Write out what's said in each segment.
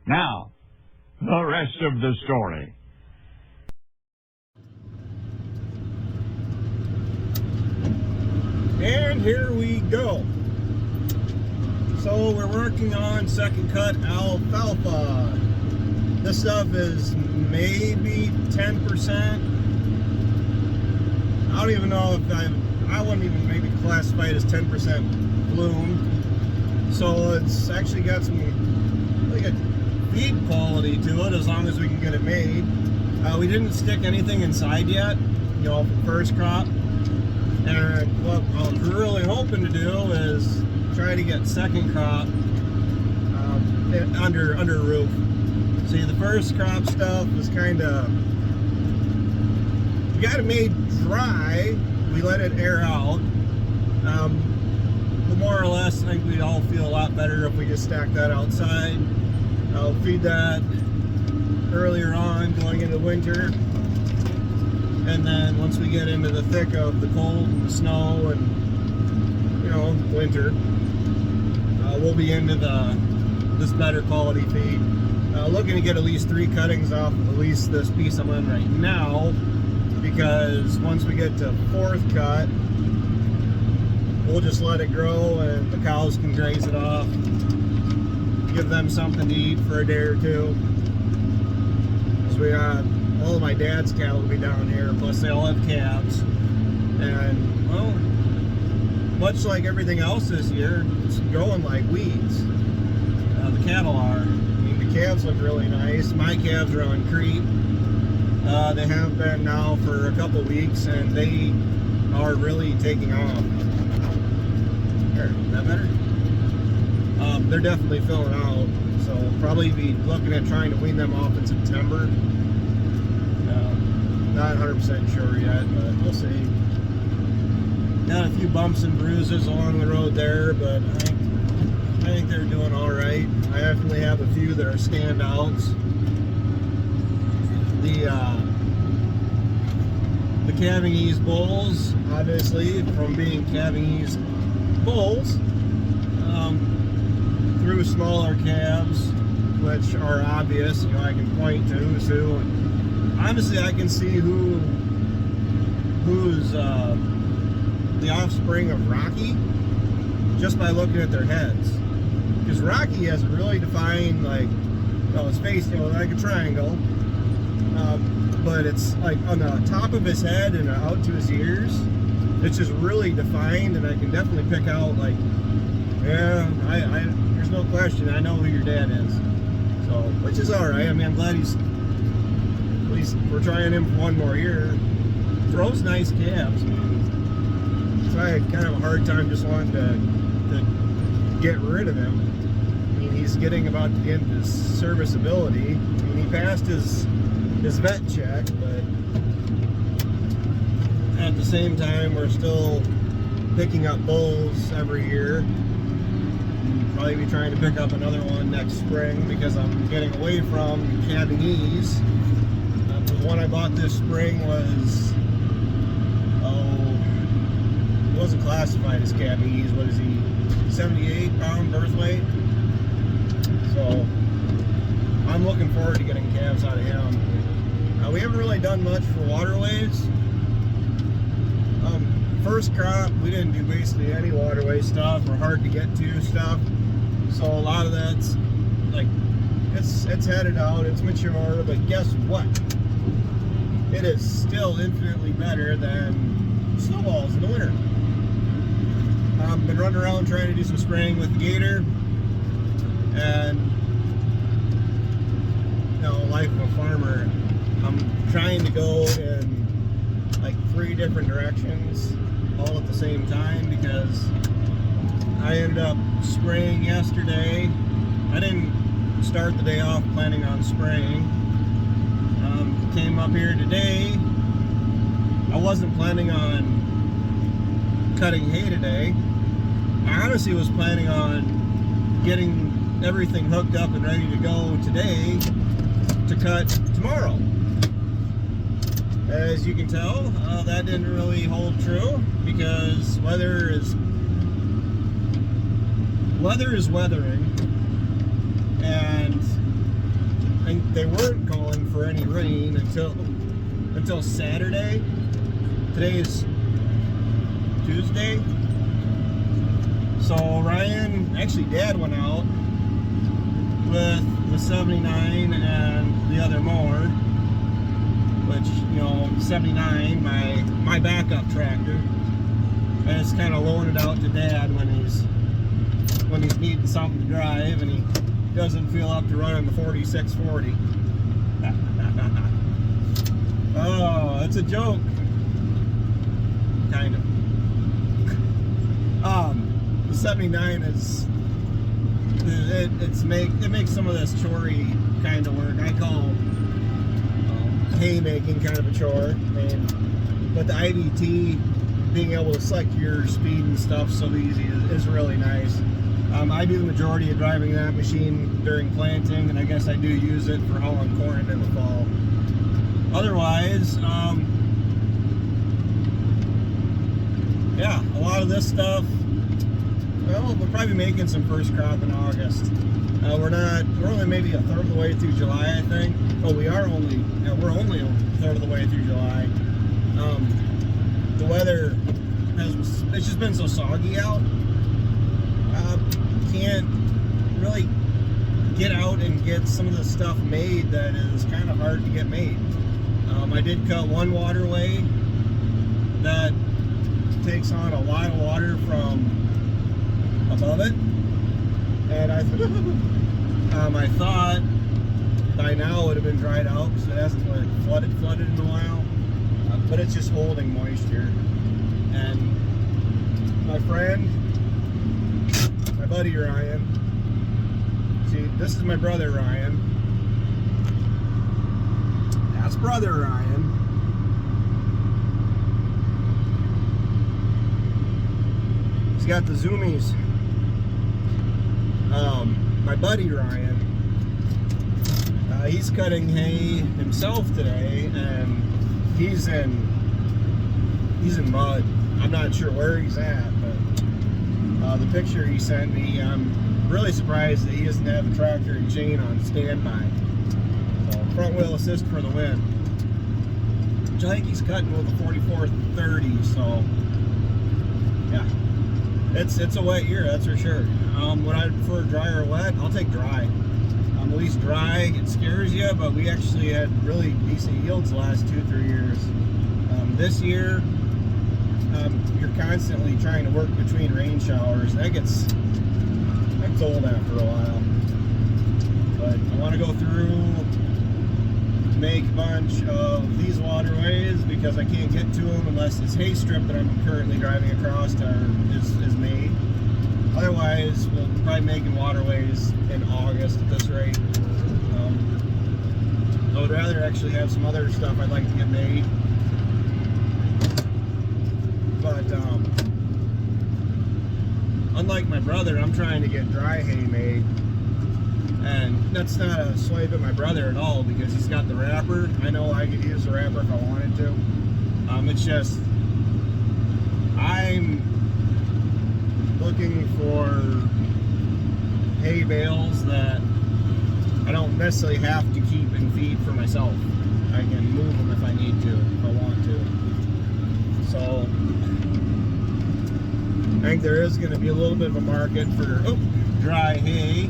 Now, the rest of the story. And here we go. So we're working on second cut alfalfa. This stuff is maybe 10%. I don't even know if I wouldn't even maybe classify it as 10% bloom. So it's actually got some really good feed quality to it as long as we can get it made. We didn't stick anything inside yet, you know, for first crop. And what I was really hoping to do is try to get second crop under roof. See, the first crop stuff was kind of, we got it made dry. We let it air out. But more or less, I think we'd all feel a lot better if we just stack that outside. I'll feed that earlier on going into winter. And then once we get into the thick of the cold and the snow and, you know, winter, we'll be into this better quality feed. Looking to get at least 3 cuttings off at least this piece I'm on right now, because once we get to 4th cut, we'll just let it grow and the cows can graze it off, give them something to eat for a day or two. So we got all of my dad's cattle will be down here, plus they all have calves. And, well, much like everything else this year, it's growing like weeds. The cattle are. I mean, the calves look really nice. My calves are on creep. They have been now for a couple weeks, and they are really taking off. There, is that better? They're definitely filling out, so we'll probably be looking at trying to wean them off in September. Not 100% sure yet, but we'll see. Got a few bumps and bruises along the road there, but I think they're doing all right. I definitely have a few that are standouts. The calving ease bulls, obviously, from being calving ease bulls, through smaller calves, which are obvious, you know, I can point to who's who. Honestly, I can see who's the offspring of Rocky just by looking at their heads. Because Rocky has a really defined, like, well, his face, you know, like a triangle, but it's like on the top of his head and out to his ears. It's just really defined, and I can definitely pick out, like, yeah, there's no question, I know who your dad is. So, which is all right. I mean, I'm glad he's. At least we're trying him for one more year. Throws nice calves, man. So I had kind of a hard time just wanting to get rid of him. I mean, he's getting about to get into his serviceability. I mean, he passed his vet check, but at the same time, we're still picking up bulls every year. Probably be trying to pick up another one next spring because I'm getting away from calving ease. The one I bought this spring was, it wasn't classified as calving ease. What is he, 78 pound birth weight? So I'm looking forward to getting calves out of him. We haven't really done much for waterways. First crop, we didn't do basically any waterway stuff or hard to get to stuff. So a lot of that's like, it's headed out, it's mature, but guess what? It is still infinitely better than snowballs in the winter. I've been running around trying to do some spraying with the gator, and, you know, life of a farmer, I'm trying to go in like 3 different directions all at the same time, because I ended up spraying yesterday. I didn't start the day off planning on spraying. Came up here today. I wasn't planning on cutting hay today. I honestly was planning on getting everything hooked up and ready to go today to cut tomorrow. As you can tell, that didn't really hold true because weather is weathering, and they weren't calling for any rain until Saturday. Today is Tuesday. So Ryan, actually Dad went out with the 79 and the other mower, which, you know, 79, my backup tractor, and it's kind of loaning it out to Dad when he's needing something to drive and he doesn't feel up to running the 4640. Oh, it's a joke. Kind of. The 79 is it makes some of this chorey kind of work. I call haymaking kind of a chore, but the IVT, being able to select your speed and stuff so easy is really nice. I do the majority of driving that machine during planting, and I guess I do use it for hauling corn in the fall. Otherwise, yeah, a lot of this stuff, well, we'll probably be making some first crop in August. We're only maybe a third of the way through July, I think. Oh, we're only a third of the way through July. The weather it's just been so soggy out. Can't really get out and get some of the stuff made that is kind of hard to get made. I did cut one waterway that takes on a lot of water from above it, and I thought by now it would have been dried out because it hasn't like flooded in a while, but it's just holding moisture. And my friend, my buddy Ryan, see, this is my brother Ryan. That's brother Ryan. He's got the zoomies. My buddy Ryan, he's cutting hay himself today, and he's in mud. I'm not sure where he's at, but the picture he sent me, I'm really surprised that he doesn't have a tractor and chain on standby. So front wheel assist for the win. Which I think he's cutting with a 4430. So yeah, it's a wet year, that's for sure. Would I prefer dry or wet? I'll take dry. At least dry, it scares you, but we actually had really decent yields the last 2-3 years. This year, you're constantly trying to work between rain showers. That gets old after a while. But I want to go through, make a bunch of these waterways because I can't get to them unless this hay strip that I'm currently driving across is made. Otherwise, we'll probably be making waterways in August at this rate. I would rather actually have some other stuff I'd like to get made. But unlike my brother, I'm trying to get dry hay made. And that's not a swipe at my brother at all because he's got the wrapper. I know I could use the wrapper if I wanted to. It's just, I'm looking for hay bales that I don't necessarily have to keep and feed for myself. I can move them if I need to, if I want to. So I think there is going to be a little bit of a market for dry hay.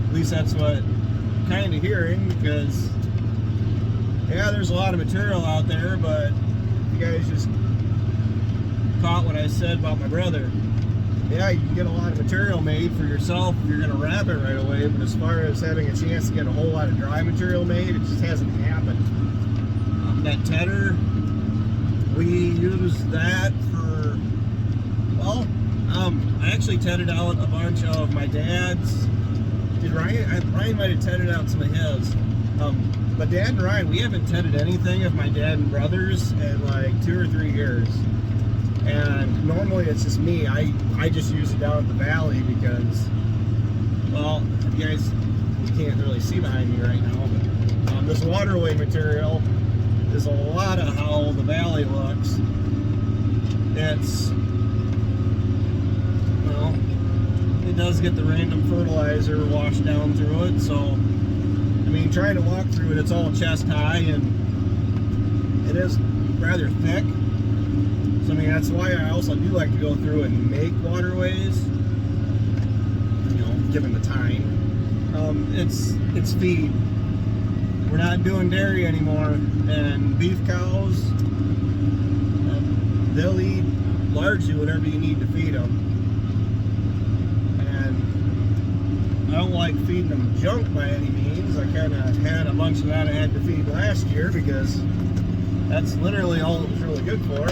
At least that's what I'm kind of hearing, because yeah, there's a lot of material out there, but you guys just caught what I said about my brother. Yeah, you can get a lot of material made for yourself if you're going to wrap it right away, but as far as having a chance to get a whole lot of dry material made, it just hasn't happened. That tedder, we use that for, well, I actually tedded out a bunch of my dad's. Did Ryan might have tedded out some of his. But Dad and Ryan, we haven't tedded anything of my dad and brothers in like 2 or 3 years. And normally it's just me. I just use it down at the valley because, well, you guys, you can't really see behind me right now, but this waterway material is a lot of how the valley looks. It's, well, it does get the random fertilizer washed down through it, so I mean, trying to walk through it, it's all chest high and it is rather thick. So, I mean, that's why I also do like to go through and make waterways, you know, given the time. It's feed. We're not doing dairy anymore, and beef cows, they'll eat largely whatever you need to feed them. And I don't like feeding them junk by any means. I kind of had a bunch of that I had to feed last year because that's literally all it was really good for.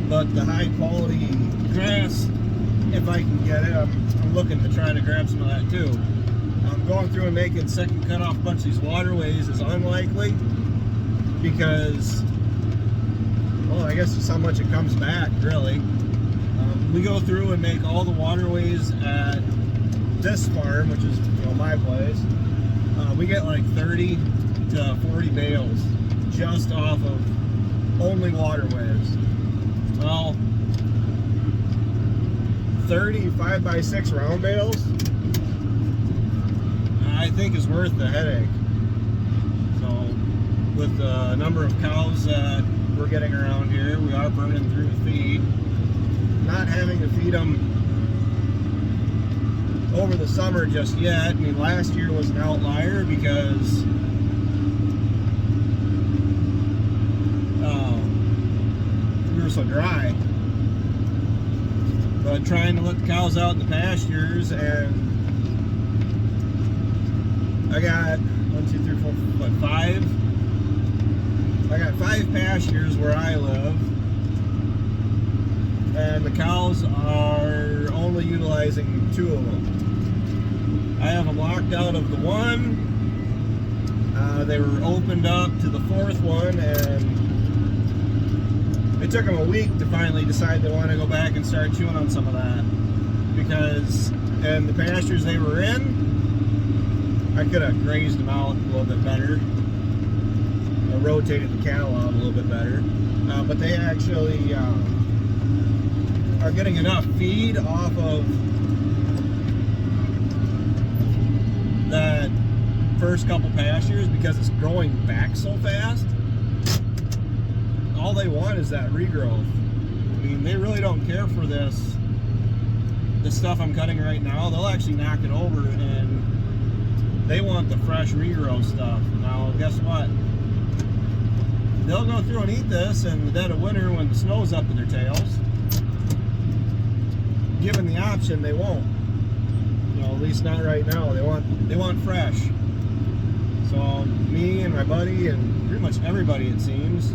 But the high quality grass, if I can get it, I'm looking to try to grab some of that too. Going through and making second cut off a bunch of these waterways is unlikely because, well, I guess just how much it comes back, really. We go through and make all the waterways at this farm, which is, you know, my place. We get like 30 to 40 bales just off of only waterways. Well, 30 5x6 round bales, I think is worth the headache. So, with the number of cows that we're getting around here, we are burning through feed. Not having to feed them over the summer just yet. I mean, last year was an outlier because we were so dry. But trying to let the cows out in the pastures, and I got 5. I got 5 pastures where I live, and the cows are only utilizing 2 of them. I have them locked out of the one. They were opened up to the 4th one, and it took them a week to finally decide they want to go back and start chewing on some of that. Because in the pastures they were in, I could have grazed them out a little bit better, rotated the cattle out a little bit better, but they actually are getting enough feed off of that first couple pastures because it's growing back so fast. All they want is that regrowth. I mean, they really don't care for this stuff I'm cutting right now. They'll actually knock it over, and they want the fresh regrowth stuff. Now, guess what? They'll go through and eat this in the dead of winter when the snow's up to their tails. Given the option, they won't. You know, at least not right now. They want fresh. So me and my buddy and pretty much everybody, it seems,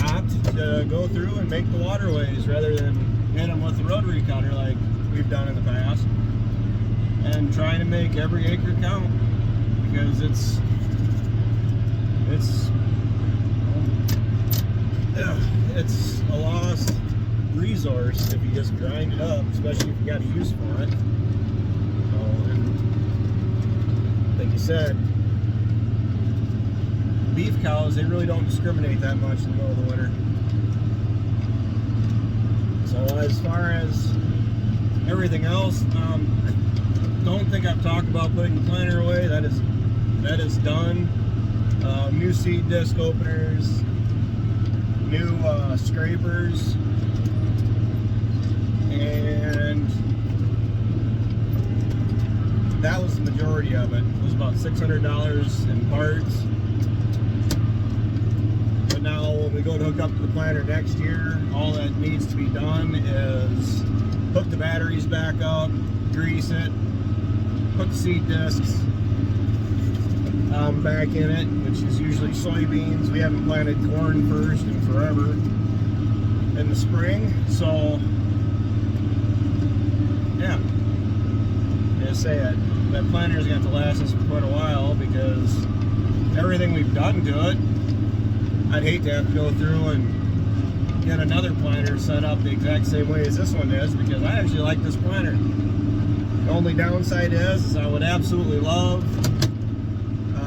opt to go through and make the waterways rather than hit them with the rotary cutter like we've done in the past, and trying to make every acre count, because it's a lost resource if you just grind it up, especially if you got a use for it. And like you said, beef cows, they really don't discriminate that much in the middle of the winter. So as far as everything else, I don't think I've talked about putting the planter away. That is done. New seed disc openers, new scrapers, and that was the majority of it. It was about $600 in parts. But now when we go to hook up to the planter next year, all that needs to be done is hook the batteries back up, grease it, put the seed discs back in it, which is usually soybeans. We haven't planted corn first in forever in the spring, so yeah, just say it. That planter is going to have to last us for quite a while, because everything we've done to it, I'd hate to have to go through and get another planter set up the exact same way as this one is, because I actually like this planter. The only downside is I would absolutely love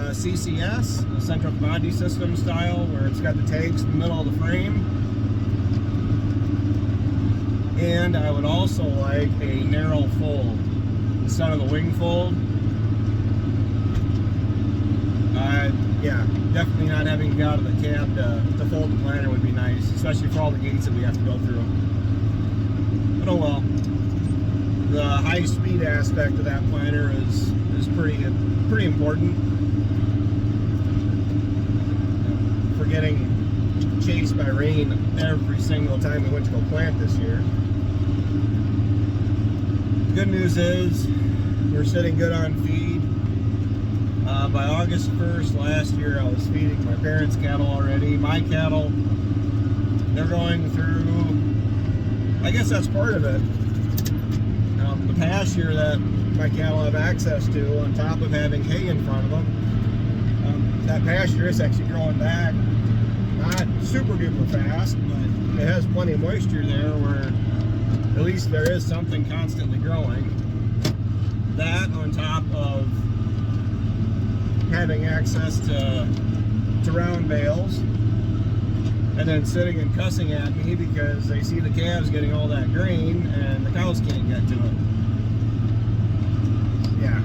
CCS, a central commodity system style, where it's got the tanks in the middle of the frame. And I would also like a narrow fold. instead of the wing fold. Yeah, definitely not having to get out of the cab to fold the planter would be nice, especially for all the gates that we have to go through. But oh well. The high speed aspect of that planter is pretty important. For getting chased by rain every single time we went to go plant this year. Good news is we're sitting good on feed. By August 1st last year, I was feeding my parents' cattle already. My cattle, they're going through, I guess that's part of it. The pasture that my cattle have access to, on top of having hay in front of them, that pasture is actually growing back. Not super duper fast, but it has plenty of moisture there where at least there is something constantly growing. That on top of having access to round bales, and then sitting and cussing at me because they see the calves getting all that grain and the cows can't get to it. Yeah,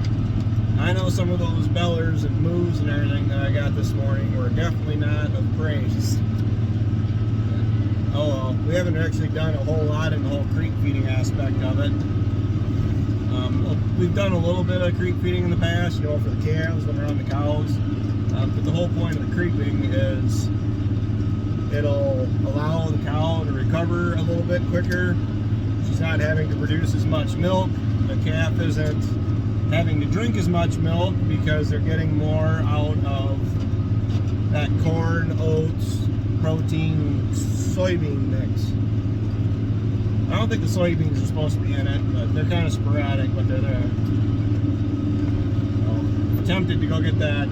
I know some of those bellers and moves and everything that I got this morning were definitely not of praise. Oh well, we haven't actually done a whole lot in the whole creek feeding aspect of it. We've done a little bit of creek feeding in the past, you know, for the calves when they're on the cows. But the whole point of the creeping is it'll allow the cow to recover a little bit quicker. She's not having to produce as much milk. The calf isn't having to drink as much milk because they're getting more out of that corn, oats, protein, soybean mix. I don't think the soybeans are supposed to be in it, but they're kind of sporadic, but they're there. I'm tempted to go get that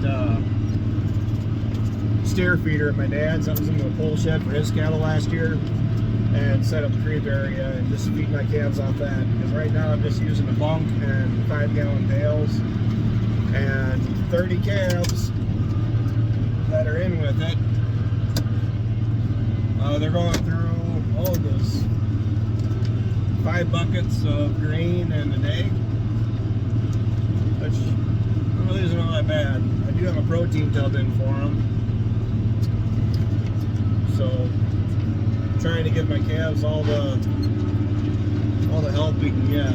steer feeder at my dad's. That was in the pole shed for his cattle last year, and set up a creep area and just feed my calves off that. Because right now I'm just using a bunk and 5-gallon pails and 30 calves that are in with it. They're going through all of this. 5 buckets of grain and an egg, which really isn't all that bad. I do have a protein tub in for them, so I'm trying to give my calves all the help we can get.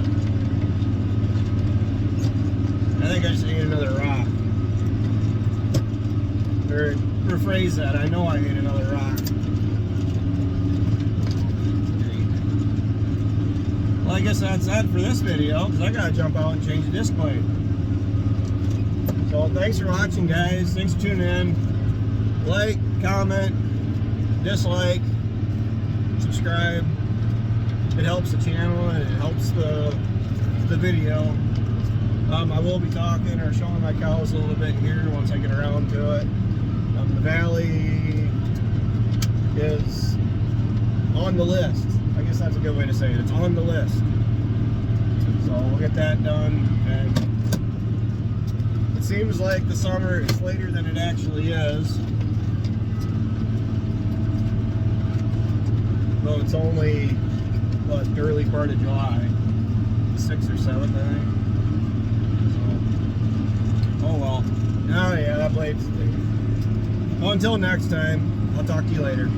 I think I just ate another rock, or rephrase that. I know I ate another rock. Well, I guess that's that for this video, because I gotta jump out and change the disc plate. So thanks for watching, guys. Thanks for tuning in. Like, comment, dislike, subscribe. It helps the channel and it helps the video. I will be talking or showing my cows a little bit here once I get around to it. The valley is on the list. I guess that's a good way to say it. It's on the list. So we'll get that done. And it seems like the summer is later than it actually is. Though it's only, what, the early part of July. 6th or 7th, I think. So, oh well. Oh yeah, that blade's... Well, until next time, I'll talk to you later.